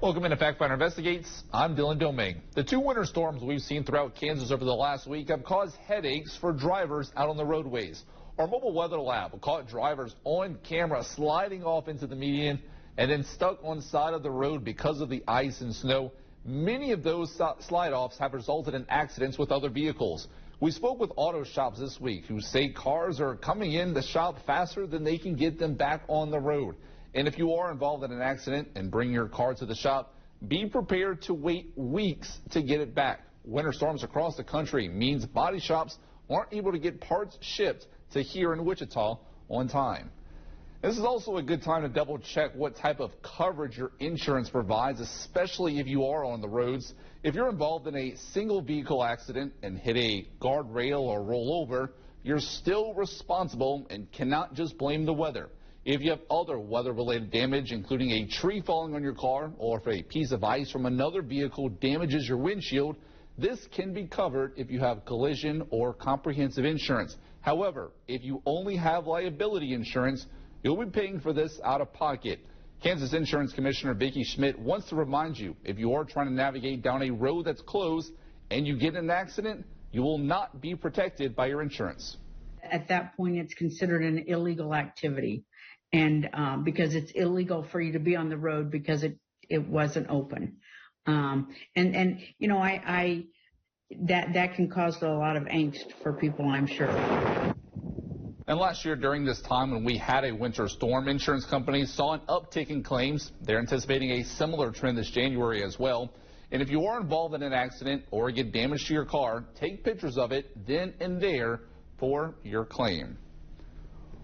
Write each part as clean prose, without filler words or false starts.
Welcome into Factfinder Investigates. I'm Dylan Domingue. The two winter storms we've seen throughout Kansas over the last week have caused headaches for drivers out on the roadways. Our mobile weather lab caught drivers on camera sliding off into the median and then stuck on the side of the road because of the ice and snow. Many of those slide-offs have resulted in accidents with other vehicles. We spoke with auto shops this week who say cars are coming in the shop faster than they can get them back on the road. And if you are involved in an accident and bring your car to the shop, be prepared to wait weeks to get it back. Winter storms across the country means body shops aren't able to get parts shipped to here in Wichita on time. This is also a good time to double check what type of coverage your insurance provides, especially if you are on the roads. If you're involved in a single vehicle accident and hit a guardrail or roll over, you're still responsible and cannot just blame the weather. If you have other weather-related damage, including a tree falling on your car or if a piece of ice from another vehicle damages your windshield, this can be covered if you have collision or comprehensive insurance. However, if you only have liability insurance, you'll be paying for this out of pocket. Kansas Insurance Commissioner Vicki Schmidt wants to remind you, if you are trying to navigate down a road that's closed and you get in an accident, you will not be protected by your insurance. At that point, it's considered an illegal activity. And because it's illegal for you to be on the road because it wasn't open. And you know, that can cause a lot of angst for people, I'm sure. And last year during this time when we had a winter storm, insurance companies saw an uptick in claims. They're anticipating a similar trend this January as well. And if you are involved in an accident or get damage to your car, take pictures of it then and there for your claim.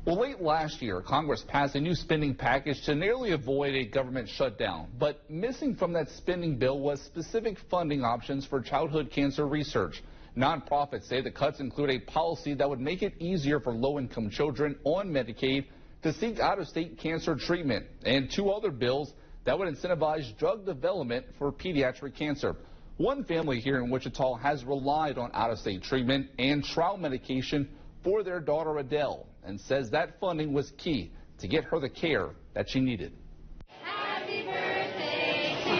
Well, late last year, Congress passed a new spending package to nearly avoid a government shutdown. But missing from that spending bill was specific funding options for childhood cancer research. Nonprofits say the cuts include a policy that would make it easier for low-income children on Medicaid to seek out-of-state cancer treatment, and two other bills that would incentivize drug development for pediatric cancer. One family here in Wichita has relied on out-of-state treatment and trial medication for their daughter Adele, and says that funding was key to get her the care that she needed. Happy birthday to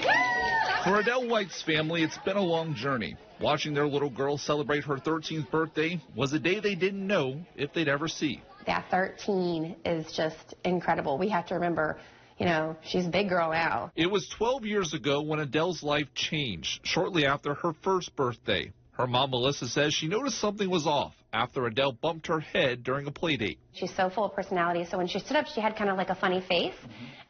you. For Adele White's family, it's been a long journey. Watching their little girl celebrate her 13th birthday was a day they didn't know if they'd ever see. That 13 is just incredible. We have to remember, you know, she's a big girl now. It was 12 years ago when Adele's life changed, shortly after her first birthday. Her mom, Melissa, says she noticed something was off after Adele bumped her head during a play date. She's so full of personality, so when she stood up, she had kind of like a funny face,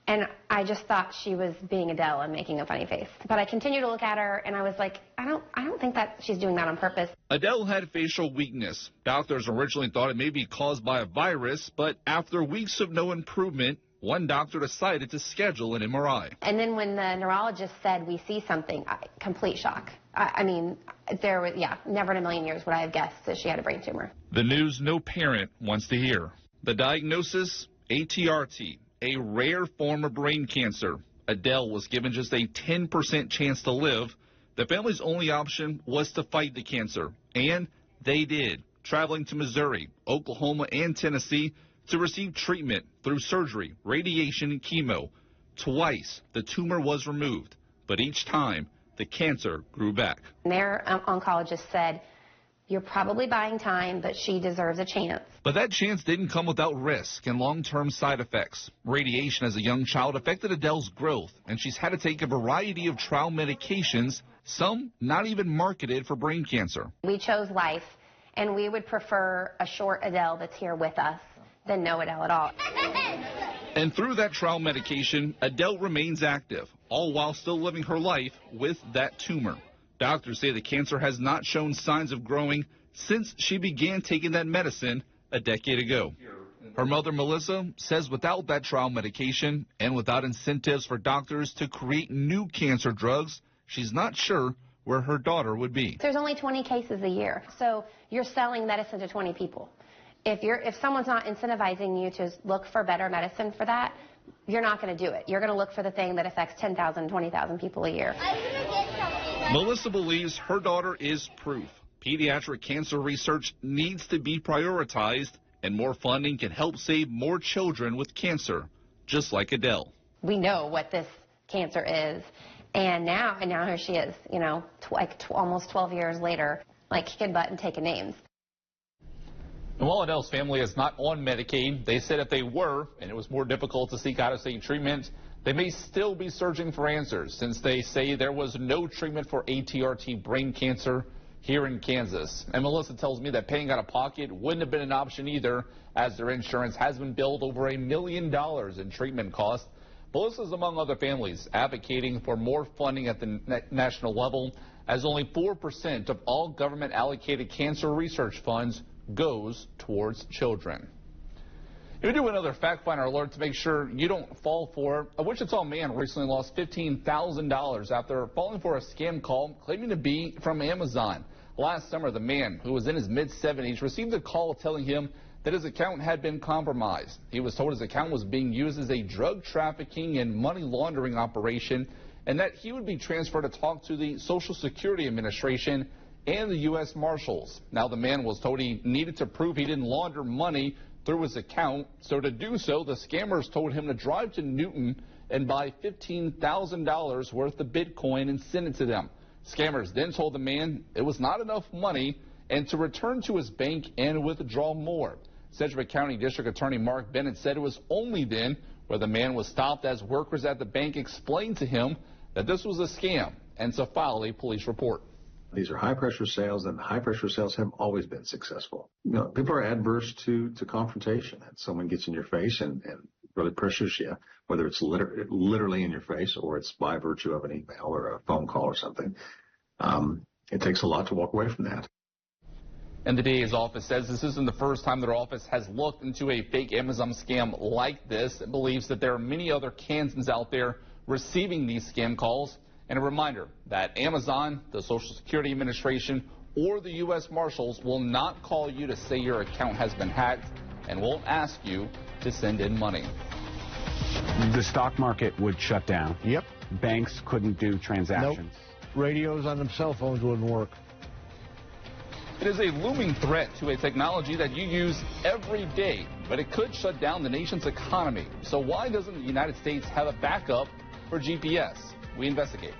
and I just thought she was being Adele and making a funny face. But I continued to look at her, and I was like, I don't think that she's doing that on purpose. Adele had facial weakness. Doctors originally thought it may be caused by a virus, but after weeks of no improvement, one doctor decided to schedule an MRI. And then when the neurologist said, we see something, complete shock. I mean, there was, never in a million years would I have guessed that she had a brain tumor. The news no parent wants to hear. The diagnosis, ATRT, a rare form of brain cancer. Adele was given just a 10% chance to live. The family's only option was to fight the cancer, and they did, traveling to Missouri, Oklahoma, and Tennessee to receive treatment through surgery, radiation, and chemo. Twice, the tumor was removed, but each time, the cancer grew back. Their oncologist said, you're probably buying time, but she deserves a chance. But that chance didn't come without risk and long-term side effects. Radiation as a young child affected Adele's growth, and she's had to take a variety of trial medications, some not even marketed for brain cancer. We chose life, and we would prefer a short Adele that's here with us than no Adele at all. And through that trial medication, Adele remains active, all while still living her life with that tumor. Doctors say the cancer has not shown signs of growing since she began taking that medicine a decade ago. Her mother, Melissa, says without that trial medication and without incentives for doctors to create new cancer drugs, she's not sure where her daughter would be. There's only 20 cases a year, so you're selling medicine to 20 people. If someone's not incentivizing you to look for better medicine for that, you're not going to do it. You're going to look for the thing that affects 10,000, 20,000 people a year. Melissa believes her daughter is proof. Pediatric cancer research needs to be prioritized, and more funding can help save more children with cancer just like Adele. We know what this cancer is, and now here she is, you know, almost 12 years later, like kicking butt and taking names. And while Adele's family is not on Medicaid, they said if they were, and it was more difficult to seek out-of-state treatment, they may still be searching for answers, since they say there was no treatment for ATRT brain cancer here in Kansas. And Melissa tells me that paying out of pocket wouldn't have been an option either, as their insurance has been billed over $1 million in treatment costs. Melissa's among other families advocating for more funding at the national level, as only 4% of all government allocated cancer research funds goes towards children. We do another Factfinder alert to make sure you don't fall for it. A Wichita man recently lost $15,000 after falling for a scam call claiming to be from Amazon. Last summer, the man, who was in his mid-70s, received a call telling him that his account had been compromised. He was told his account was being used as a drug trafficking and money laundering operation, and that he would be transferred to talk to the Social Security Administration and the U.S. Marshals. Now, the man was told he needed to prove he didn't launder money through his account, so to do so, the scammers told him to drive to Newton and buy $15,000 worth of Bitcoin and send it to them. Scammers then told the man it was not enough money and to return to his bank and withdraw more. Sedgwick County District Attorney Mark Bennett said it was only then where the man was stopped as workers at the bank explained to him that this was a scam and to file a police report. These are high-pressure sales, and high-pressure sales have always been successful. You know, people are adverse to confrontation. And someone gets in your face and really pressures you, whether it's literally in your face or it's by virtue of an email or a phone call or something. It takes a lot to walk away from that. And the DA's office says this isn't the first time their office has looked into a fake Amazon scam like this. It believes that there are many other Kansans out there receiving these scam calls. And a reminder that Amazon, the Social Security Administration, or the U.S. Marshals will not call you to say your account has been hacked and won't ask you to send in money. The stock market would shut down. Yep. Banks couldn't do transactions. Nope. Radios on them cell phones wouldn't work. It is a looming threat to a technology that you use every day, but it could shut down the nation's economy. So why doesn't the United States have a backup for GPS? We investigate.